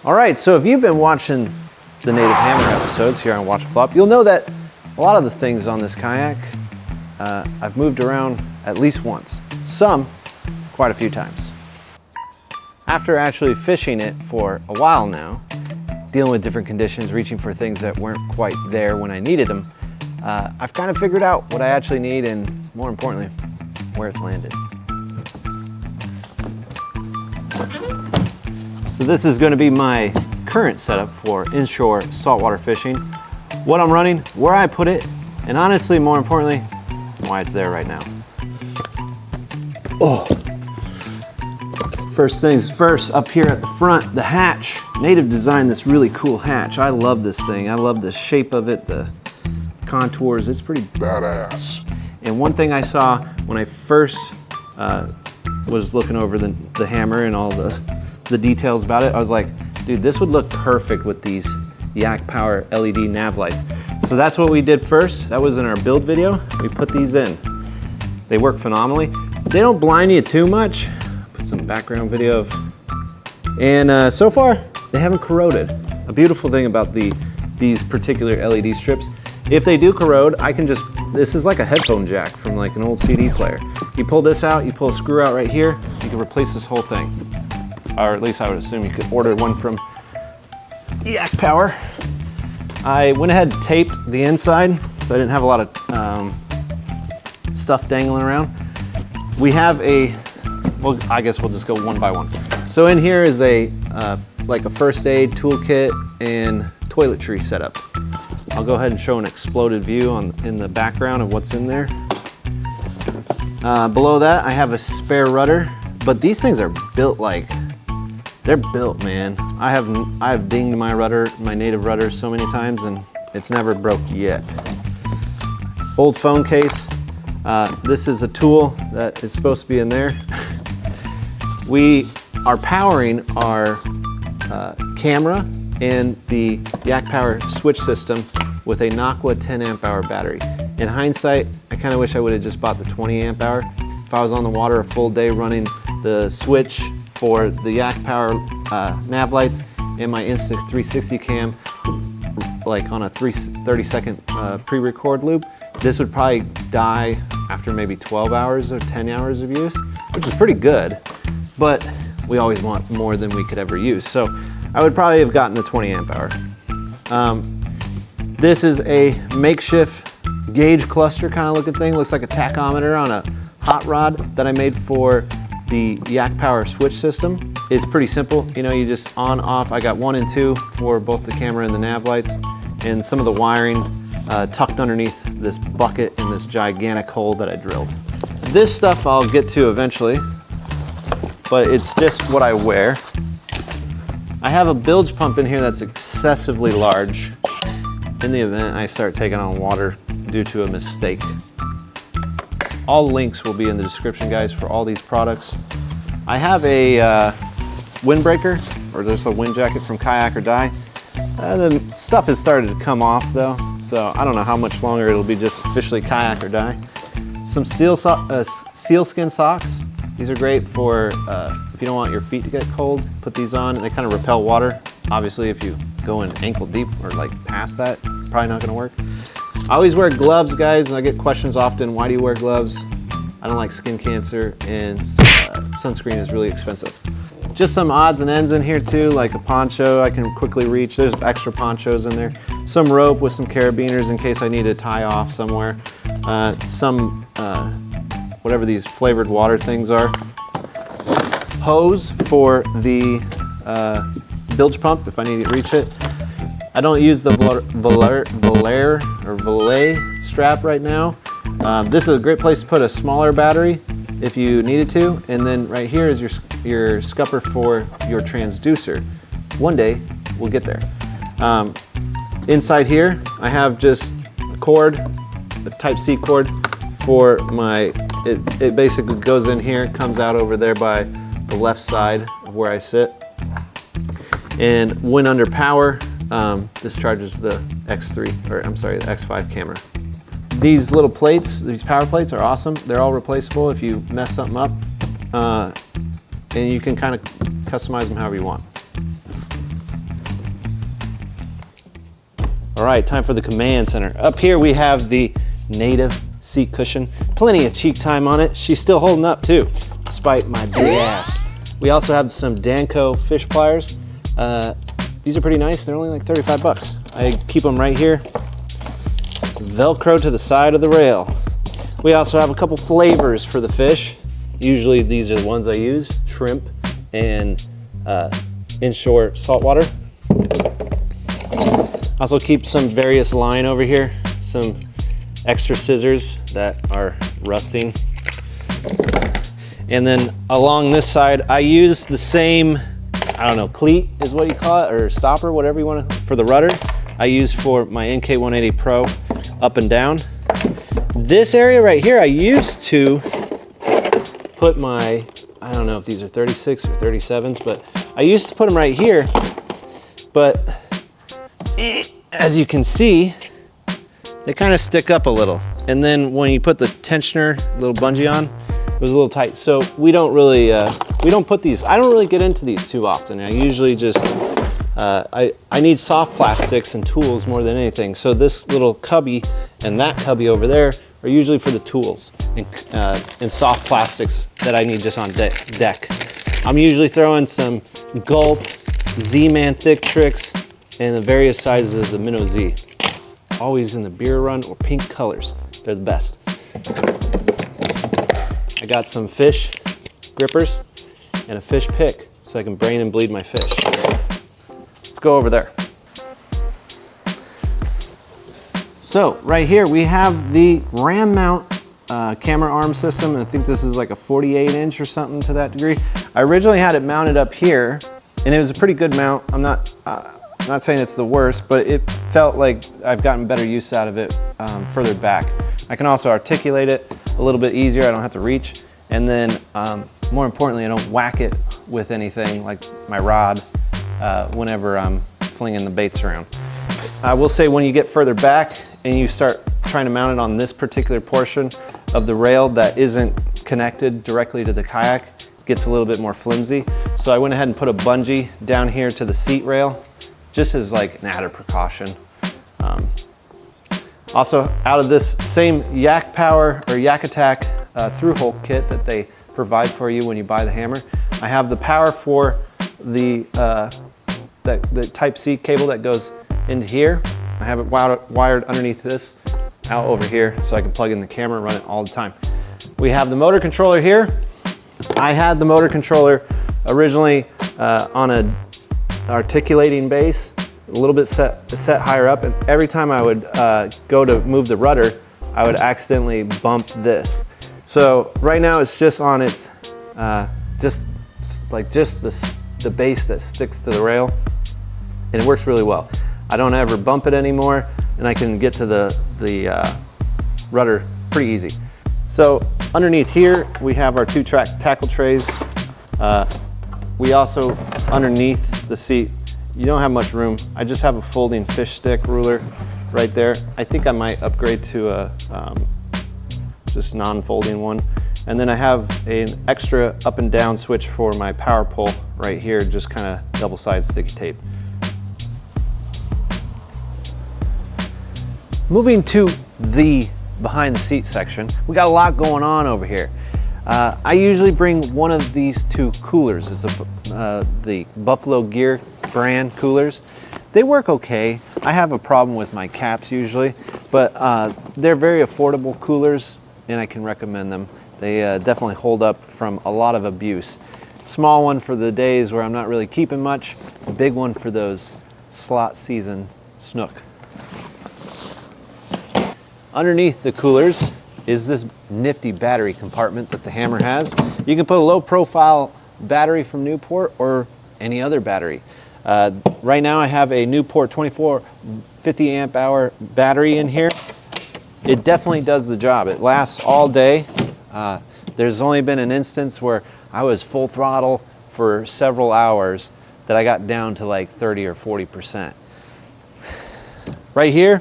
All right, so if you've been watching the Native Hammer episodes here on Watch Flop, you'll know that a lot of the things on this kayak I've moved around at least once, some quite a few times. After actually fishing it for a while now, dealing with different conditions, reaching for things that weren't quite there when I needed them, I've kind of figured out what I actually need and, more importantly, where it's landed. So this is going to be my current setup for inshore saltwater fishing. What I'm running, where I put it, and honestly, more importantly, why it's there right now. Oh. First things first, up here at the front, the hatch. Native designed this really cool hatch. I love this thing. I love the shape of it, the contours. It's pretty badass. And one thing I saw when I first was looking over the hammer and all the details about it, I was like, dude, this would look perfect with these Yak Power LED nav lights. So that's what we did first. That was in our build video. We put these in. They work phenomenally. They don't blind you too much. Put some background video of, and so far they haven't corroded. A beautiful thing about these particular LED strips, if they do corrode, I can just, this is like a headphone jack from like an old CD player. You pull this out, you pull a screw out right here, you can replace this whole thing. Or at least I would assume you could order one from Yak Power. I went ahead and taped the inside, so I didn't have a lot of stuff dangling around. We have a, well, I guess we'll just go one by one. So in here is a like a first aid toolkit and toiletry setup. I'll go ahead and show an exploded view in the background of what's in there. Below that, I have a spare rudder, but these things are built like, they're built, man. I have dinged my rudder, my Native rudder, so many times, and it's never broke yet. Old phone case. This is a tool that is supposed to be in there. We are powering our camera and the Yak Power switch system with a Naqua 10 amp hour battery. In hindsight, I kind of wish I would have just bought the 20 amp hour. If I was on the water a full day running the switch for the Yak Power nav lights and my Insta 360 cam, like on a 30-second pre-record loop, this would probably die after maybe 12 hours or 10 hours of use, which is pretty good, but we always want more than we could ever use. So I would probably have gotten the 20 amp hour. This is a makeshift gauge cluster kind of looking thing. Looks like a tachometer on a hot rod that I made for the Yak Power switch system. It's pretty simple. You know, you just on, off. I got 1 and 2 for both the camera and the nav lights, and some of the wiring tucked underneath this bucket in this gigantic hole that I drilled. This stuff I'll get to eventually, but it's just what I wear. I have a bilge pump in here that's excessively large in the event I start taking on water due to a mistake. All links will be in the description, guys, for all these products. I have a windbreaker, or just a wind jacket from Kayak or Die. The stuff has started to come off though, so I don't know how much longer it'll be just officially Kayak or Die. Some sealskin socks. These are great for if you don't want your feet to get cold, put these on. They kind of repel water. Obviously, if you go in ankle deep or like past that, probably not gonna work. I always wear gloves, guys, and I get questions often, why do you wear gloves? I don't like skin cancer, and sunscreen is really expensive. Just some odds and ends in here too, like a poncho I can quickly reach. There's extra ponchos in there. Some rope with some carabiners in case I need to tie off somewhere. Some, whatever these flavored water things are. Hose for the bilge pump if I need to reach it. I don't use the valet strap right now. This is a great place to put a smaller battery if you needed to. And then right here is your scupper for your transducer. One day we'll get there. Inside here, I have just a cord, a Type-C cord for my, it basically goes in here, comes out over there by the left side of where I sit. And when under power, this charges the X3, or I'm sorry, the X5 camera. These little plates, these power plates are awesome. They're all replaceable if you mess something up. And you can kind of customize them however you want. All right, time for the command center. Up here we have the native seat cushion. Plenty of cheek time on it. She's still holding up too, despite my big ass. We also have some Danco fish pliers. These are pretty nice. They're only like 35 bucks. I keep them right here. Velcro to the side of the rail. We also have a couple flavors for the fish. Usually these are the ones I use, shrimp and inshore saltwater. Also keep some various line over here, some extra scissors that are rusting. And then along this side, I use the same, I don't know, cleat is what you call it, or stopper, whatever you want to, for the rudder. I use for my NK180 Pro up and down. This area right here, I used to put my, I don't know if these are 36 or 37s, but I used to put them right here, but as you can see, they kind of stick up a little. And then when you put the tensioner, little bungee on, it was a little tight. So we don't really, we don't put these, I don't really get into these too often. I usually just, I need soft plastics and tools more than anything. So this little cubby and that cubby over there are usually for the tools and soft plastics that I need just on deck. I'm usually throwing some Gulp, Z-Man Thick Tricks, and the various sizes of the Minnow Z. Always in the beer run or pink colors. They're the best. I got some fish grippers and a fish pick so I can brain and bleed my fish. Let's go over there. So right here we have the ram mount camera arm system. I think this is like a 48-inch or something to that degree. I originally had it mounted up here and it was a pretty good mount. I'm not saying it's the worst, but it felt like I've gotten better use out of it further back. I can also articulate it a little bit easier. I don't have to reach. And then more importantly, I don't whack it with anything like my rod whenever I'm flinging the baits around. I will say when you get further back and you start trying to mount it on this particular portion of the rail that isn't connected directly to the kayak, it gets a little bit more flimsy. So I went ahead and put a bungee down here to the seat rail, just as like an added precaution. Also, out of this same Yak Power or Yak Attack through-hole kit that they provide for you when you buy the hammer, I have the power for the Type-C cable that goes into here. I have it wired underneath this, out over here, so I can plug in the camera and run it all the time. We have the motor controller here. I had the motor controller originally on a articulating base, a little bit set higher up, and every time I would go to move the rudder, I would accidentally bump this. So right now it's just on its, just the base that sticks to the rail, and it works really well. I don't ever bump it anymore, and I can get to the rudder pretty easy. So underneath here, we have our 2-track tackle trays. We also, underneath the seat, you don't have much room. I just have a folding fish stick ruler right there. I think I might upgrade to a just non-folding one. And then I have an extra up and down switch for my power pole right here, just kind of double-sided sticky tape. Moving to the behind the seat section, we got a lot going on over here. I usually bring one of these two coolers. It's the Buffalo Gear brand coolers. They work okay. I have a problem with my caps usually, but they're very affordable coolers and I can recommend them. They definitely hold up from a lot of abuse. Small one for the days where I'm not really keeping much, a big one for those slot season snook. Underneath the coolers is this nifty battery compartment that the hammer has. You can put a low profile battery from Newport or any other battery. Right now I have a Newport 2450 amp hour battery in here. It definitely does the job. It lasts all day. There's only been an instance where I was full throttle for several hours that I got down to like 30 or 40%. Right here,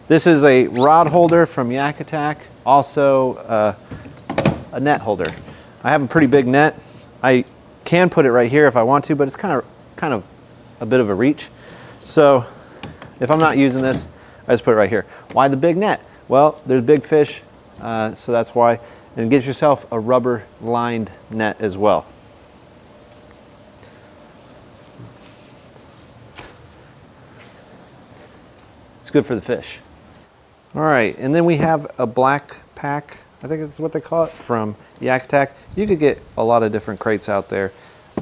this is a rod holder from Yak Attack, also a net holder. I have a pretty big net. I can put it right here if I want to, but it's kind of a bit of a reach. So if I'm not using this, I just put it right here. Why the big net? Well, there's big fish, so that's why. And get yourself a rubber lined net as well. It's good for the fish. All right, and then we have a black pack, I think it's what they call it, from Yak Attack. You could get a lot of different crates out there.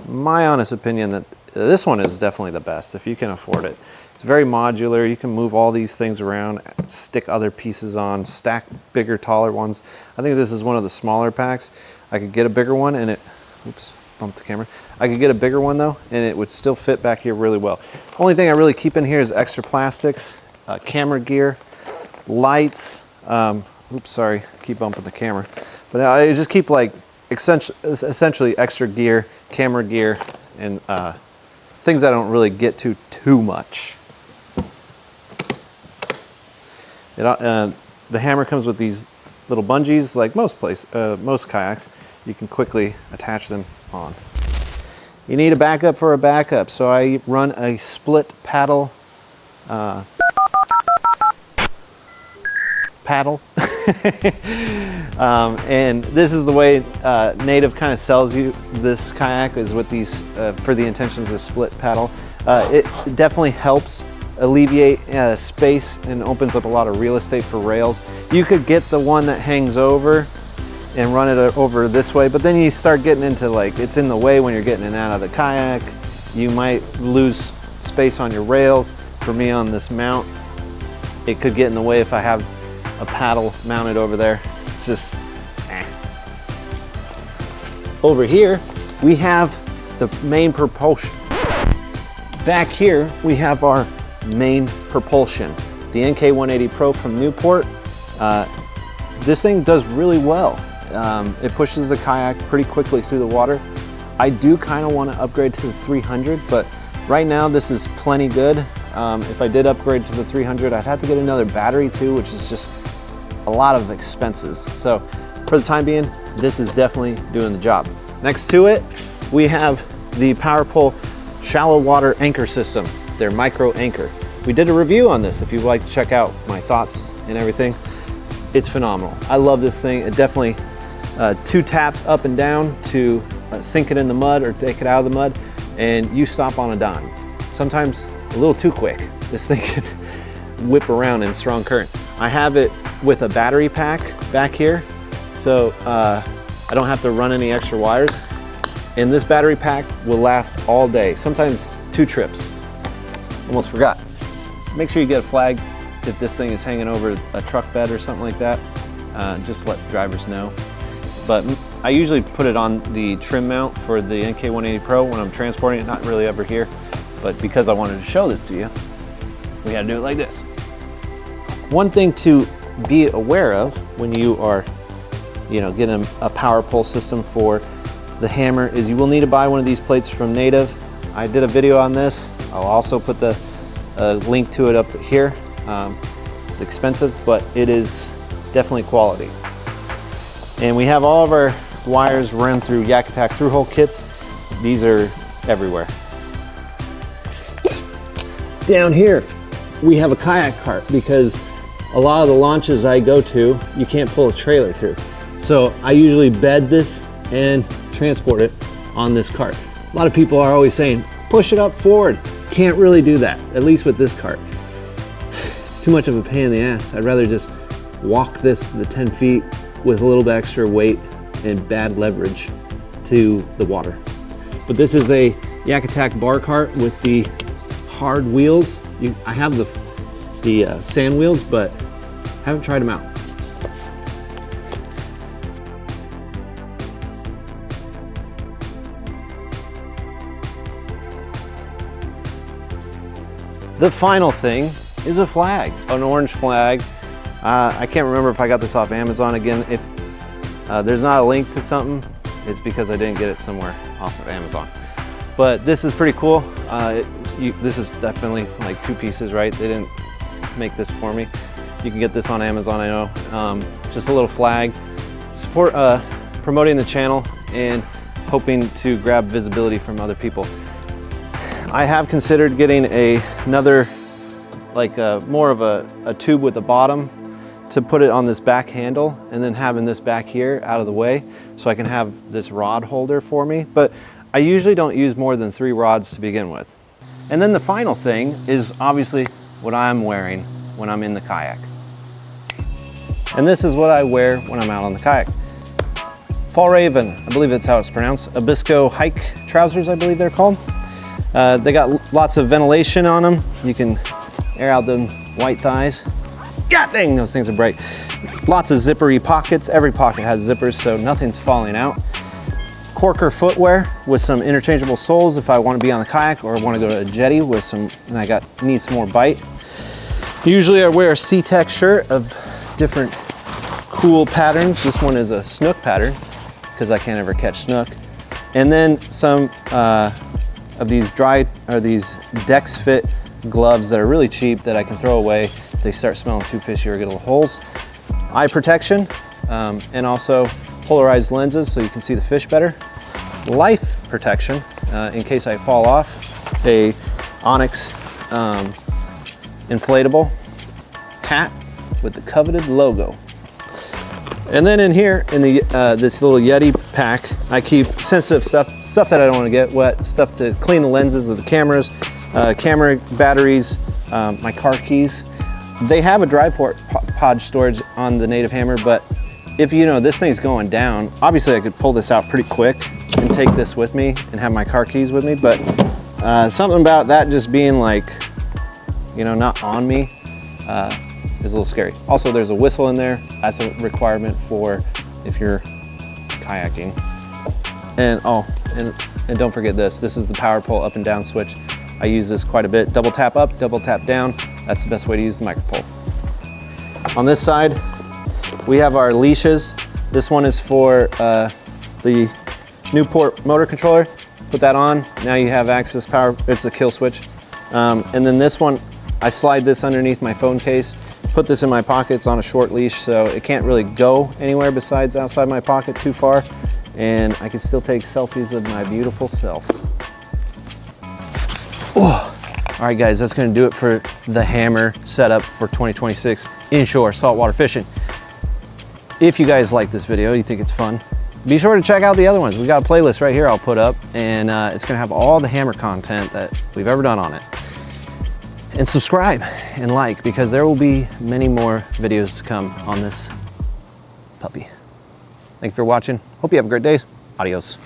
My honest opinion that this one is definitely the best if you can afford it. It's very modular. You can move all these things around, stick other pieces on, stack bigger, taller ones. I think this is one of the smaller packs. I could get a bigger one and it, oops, bumped the camera. I could get a bigger one though, and it would still fit back here really well. Only thing I really keep in here is extra plastics, camera gear, lights. Oops, sorry, keep bumping the camera. But I just keep like essentially extra gear, camera gear, and things I don't really get to too much. The hammer comes with these little bungees, like most kayaks. You can quickly attach them on. You need a backup for a backup, so I run a split paddle. And this is the way Native kind of sells you this kayak, is with these for the intentions of split paddle. It definitely helps alleviate space and opens up a lot of real estate for rails. You could get the one that hangs over and run it over this way, but then you start getting into like, it's in the way when you're getting in and out of the kayak. You might lose space on your rails. For me on this mount, it could get in the way if I have a paddle mounted over there. It's just, Over here, we have the main propulsion. Back here, we have our main propulsion, the NK180 Pro from Newport. This thing does really well. It pushes the kayak pretty quickly through the water. I do kind of want to upgrade to the 300, but right now this is plenty good. If I did upgrade to the 300, I'd have to get another battery too, which is just a lot of expenses. So for the time being, this is definitely doing the job. Next to it, we have the PowerPole shallow water anchor system, their micro anchor. We did a review on this if you'd like to check out my thoughts and everything. It's phenomenal. I love this thing. It definitely 2 taps up and down to sink it in the mud or take it out of the mud, and you stop on a dime. Sometimes a little too quick. This thing can whip around in strong current. I have it with a battery pack back here, so I don't have to run any extra wires. And this battery pack will last all day, sometimes 2 trips. Almost forgot. Make sure you get a flag if this thing is hanging over a truck bed or something like that. Just let drivers know. But I usually put it on the trim mount for the NK180 Pro when I'm transporting it, not really ever here. But because I wanted to show this to you, we had to do it like this. One thing to be aware of when you are, getting a PowerPole system for the hammer is you will need to buy one of these plates from Native. I did a video on this. I'll also put the link to it up here. It's expensive, but it is definitely quality. And we have all of our wires run through Yak Attack through-hole kits. These are everywhere. Down here, we have a kayak cart because a lot of the launches I go to, you can't pull a trailer through. So I usually bed this and transport it on this cart. A lot of people are always saying, push it up forward. Can't really do that, at least with this cart. It's too much of a pain in the ass. I'd rather just walk this the 10 feet with a little bit extra weight and bad leverage to the water. But this is a Yak Attack bar cart with the hard wheels. I have the sand wheels, but haven't tried them out. The final thing is a flag, an orange flag. I can't remember if I got this off Amazon. Again, if there's not a link to something, it's because I didn't get it somewhere off of Amazon. But this is pretty cool. This is definitely like 2 pieces, right? They didn't make this for me. You can get this on Amazon, I know. Just a little flag. Support promoting the channel and hoping to grab visibility from other people. I have considered getting another like more of a tube with a bottom to put it on this back handle, and then having this back here out of the way so I can have this rod holder for me. But I usually don't use more than 3 rods to begin with. And then the final thing is obviously what I'm wearing when I'm in the kayak. And this is what I wear when I'm out on the kayak. Fall Raven, I believe that's how it's pronounced. Abisco hike trousers, I believe they're called. They got lots of ventilation on them. You can air out them white thighs. God dang, those things are bright. Lots of zippery pockets. Every pocket has zippers, so nothing's falling out. Corker footwear with some interchangeable soles if I want to be on the kayak or want to go to a jetty with some, and I need some more bite. Usually I wear a C-Tech shirt of different cool patterns. This one is a snook pattern because I can't ever catch snook. And then some of these these Dex Fit gloves that are really cheap that I can throw away if they start smelling too fishy or get little holes. Eye protection, and also polarized lenses so you can see the fish better. Life protection, in case I fall off. A Onyx inflatable hat with the coveted logo. And then in here, in the this little Yeti pack, I keep sensitive stuff that I don't want to get wet, stuff to clean the lenses of the cameras, camera batteries, my car keys. They have a dry pod storage on the Native Hammer, but if you know this thing's going down, obviously I could pull this out pretty quick and take this with me and have my car keys with me, but something about that just being like, you know, not on me is a little scary. Also, there's a whistle in there. That's a requirement for if you're kayaking. And and don't forget this. This is the power pull up and down switch. I use this quite a bit. Double tap up, double tap down. That's the best way to use the micro pull. On this side, we have our leashes. This one is for the Newport motor controller. Put that on. Now you have access power. It's a kill switch. And then this one, I slide this underneath my phone case. Put this in my pocket. It's on a short leash, so it can't really go anywhere besides outside my pocket too far. And I can still take selfies of my beautiful self. Oh. All right, guys, that's gonna do it for the Hammer setup for 2026 inshore saltwater fishing. If you guys like this video, you think it's fun, be sure to check out the other ones. We got a playlist right here I'll put up, and it's gonna have all the Hammer content that we've ever done on it. And subscribe and like, because there will be many more videos to come on this puppy. Thank you for watching. Hope you have a great day. Adios.